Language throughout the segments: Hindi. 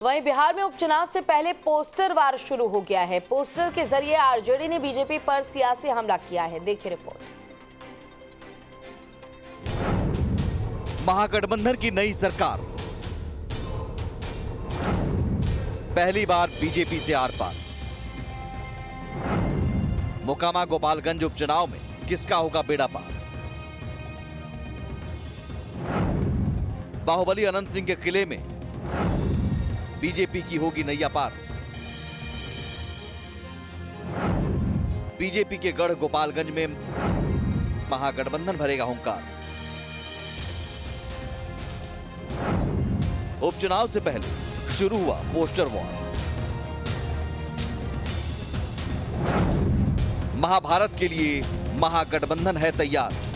वहीं बिहार में उपचुनाव से पहले पोस्टर वार शुरू हो गया है। पोस्टर के जरिए आरजेडी ने बीजेपी पर सियासी हमला किया है। देखिए रिपोर्ट। महागठबंधन की नई सरकार, पहली बार बीजेपी से आर पार। मोकामा गोपालगंज उपचुनाव में किसका होगा बेड़ा पार? बाहुबली अनंत सिंह के किले में बीजेपी की होगी नैया पार। बीजेपी के गढ़ गोपालगंज में महागठबंधन भरेगा हुंकार। उपचुनाव से पहले शुरू हुआ पोस्टर वॉर। महाभारत के लिए महागठबंधन है तैयार।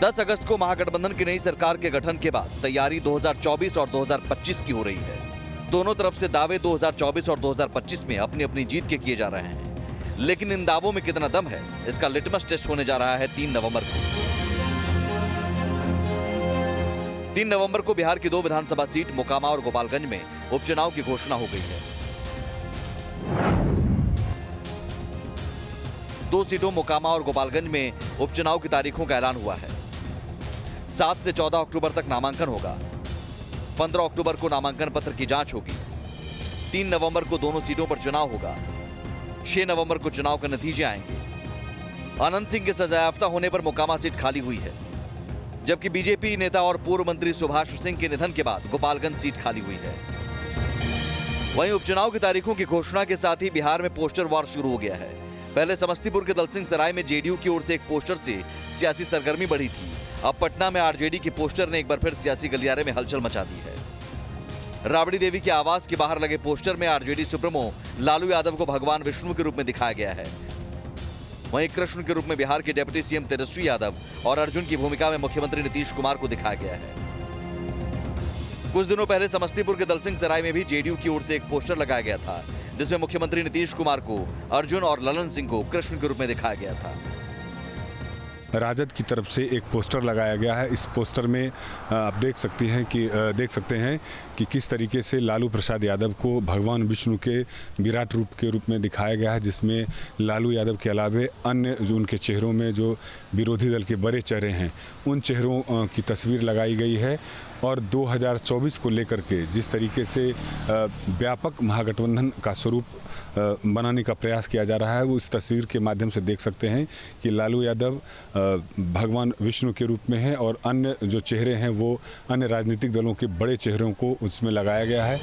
10 अगस्त को महागठबंधन की नई सरकार के गठन के बाद तैयारी 2024 और 2025 की हो रही है। दोनों तरफ से दावे 2024 और 2025 में अपनी अपनी जीत के किए जा रहे हैं, लेकिन इन दावों में कितना दम है, इसका लिटमस टेस्ट होने जा रहा है 3 नवंबर को। 3 नवंबर को बिहार की 2 विधानसभा सीट मोकामा और गोपालगंज में उपचुनाव की घोषणा हो गई है। 2 सीटों मोकामा और गोपालगंज में उपचुनाव की तारीखों का ऐलान हुआ है। 7 से 14 अक्टूबर तक नामांकन होगा। 15 अक्टूबर को नामांकन पत्र की जांच होगी। 3 नवंबर को दोनों सीटों पर चुनाव होगा। 6 नवंबर को चुनाव के नतीजे आएंगे। अनंत सिंह के सजायाफ्ता होने पर मोकामा सीट खाली हुई है, जबकि बीजेपी नेता और पूर्व मंत्री सुभाष सिंह के निधन के बाद गोपालगंज सीट खाली हुई है। वहीं उपचुनाव की तारीखों की घोषणा के साथ ही बिहार में पोस्टर वॉर शुरू हो गया है। पहले समस्तीपुर के दलसिंह सराय में जेडीयू की ओर से एक पोस्टर से सियासी सरगर्मी बढ़ी थी। अब पटना में आरजेडी की पोस्टर ने एक बार फिर सियासी गलियारे में हलचल मचा दी है। राबड़ी देवी के आवास के बाहर लगे पोस्टर में आरजेडी सुप्रीमो लालू यादव को भगवान विष्णु के रूप में दिखाया गया है। वहीं कृष्ण के रूप में बिहार के डिप्टी सीएम तेजस्वी यादव और अर्जुन की भूमिका में मुख्यमंत्री नीतीश कुमार को दिखाया गया है। कुछ दिनों पहले समस्तीपुर के दलसिंह सराय में भी जेडीयू की ओर से एक पोस्टर लगाया गया था, जिसमें मुख्यमंत्री नीतीश कुमार को अर्जुन और ललन सिंह को कृष्ण के रूप में दिखाया गया था। राजद की तरफ से एक पोस्टर लगाया गया है। इस पोस्टर में आप देख सकते हैं कि किस तरीके से लालू प्रसाद यादव को भगवान विष्णु के विराट रूप के रूप में दिखाया गया है, जिसमें लालू यादव के अलावे अन्य जो उनके चेहरों में जो विरोधी दल के बड़े चेहरे हैं, उन चेहरों की तस्वीर लगाई गई है। और 2024 को लेकर के जिस तरीके से व्यापक महागठबंधन का स्वरूप बनाने का प्रयास किया जा रहा है, वो इस तस्वीर के माध्यम से देख सकते हैं कि लालू यादव भगवान विष्णु के रूप में है और अन्य जो चेहरे हैं वो अन्य राजनीतिक दलों के बड़े चेहरों को उसमें लगाया गया है।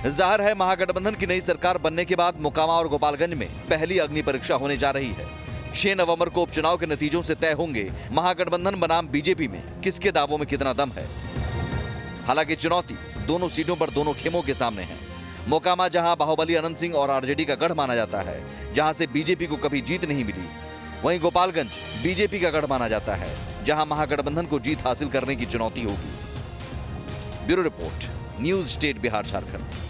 जाहिर है महागठबंधन की नई सरकार बनने के बाद मोकामा और गोपालगंज में पहली अग्नि परीक्षा होने जा रही है। 6 नवंबर को उपचुनाव के नतीजों से तय होंगे महागठबंधन बनाम बीजेपी में किसके दावों में कितना दम है। हालांकि चुनौती दोनों सीटों पर दोनों खेमों के सामने है। मोकामा जहां बाहुबली अनंत सिंह और आरजेडी का गढ़ माना जाता है, जहां से बीजेपी को कभी जीत नहीं मिली, वहीं गोपालगंज बीजेपी का गढ़ माना जाता है, जहां महागठबंधन को जीत हासिल करने की चुनौती होगी। Bureau report, news state Bihar Jharkhand.